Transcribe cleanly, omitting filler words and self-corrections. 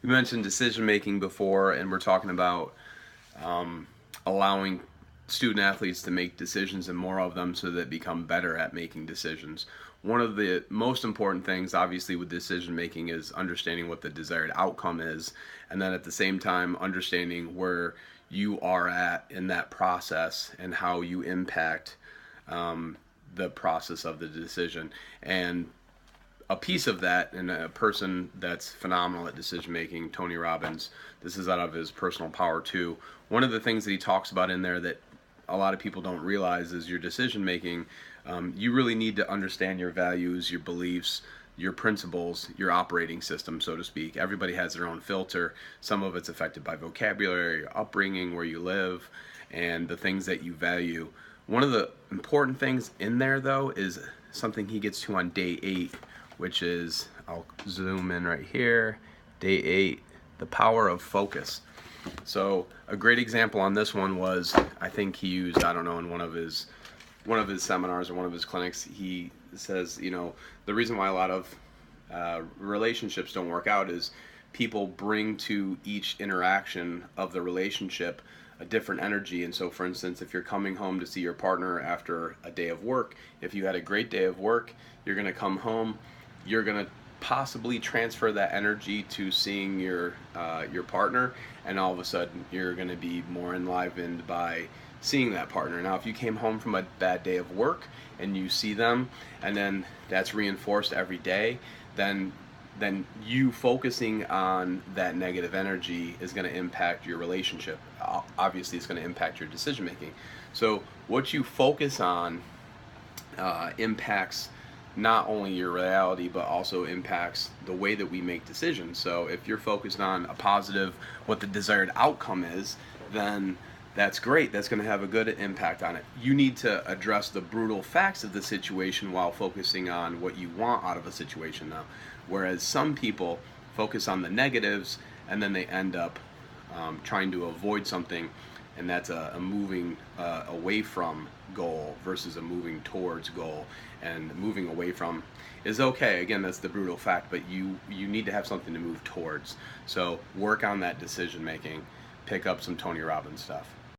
You mentioned decision making before, and we're talking about allowing student athletes to make decisions and more of them so that they become better at making decisions. One of the most important things, obviously, with decision making is understanding what the desired outcome is, and then at the same time, understanding where you are at in that process and how you impact the process of the decision. And a piece of that, and a person that's phenomenal at decision making, Tony Robbins, this is out of his Personal Power 2. One of the things that he talks about in there that a lot of people don't realize is your decision making. You really need to understand your values, your beliefs, your principles, your operating system, so to speak. Everybody has their own filter. Some of it's affected by vocabulary, your upbringing, where you live, and the things that you value. One of the important things in there, though, is something he gets to on day 8, which is, I'll zoom in right here, day 8, the power of focus. So a great example on this one was, I think he used, I don't know, in one of his seminars or one of his clinics, he says, the reason why a lot of relationships don't work out is people bring to each interaction of the relationship a different energy. And so, for instance, if you're coming home to see your partner after a day of work, if you had a great day of work, you're going to come home, you're going to possibly transfer that energy to seeing your partner, and all of a sudden you're going to be more enlivened by seeing that partner. Now, if you came home from a bad day of work and you see them, and then that's reinforced every day, then you focusing on that negative energy is going to impact your relationship. Obviously, it's going to impact your decision making. So what you focus on impacts not only your reality, but also impacts the way that we make decisions. So if you're focused on a positive, what the desired outcome is, then that's great. That's going to have a good impact on it. You need to address the brutal facts of the situation while focusing on what you want out of a situation, though. Whereas some people focus on the negatives and then they end up trying to avoid something, and that's a moving away from goal versus a moving towards goal. And moving away from is okay. Again, that's the brutal fact, but you need to have something to move towards. So work on that decision making. Pick up some Tony Robbins stuff.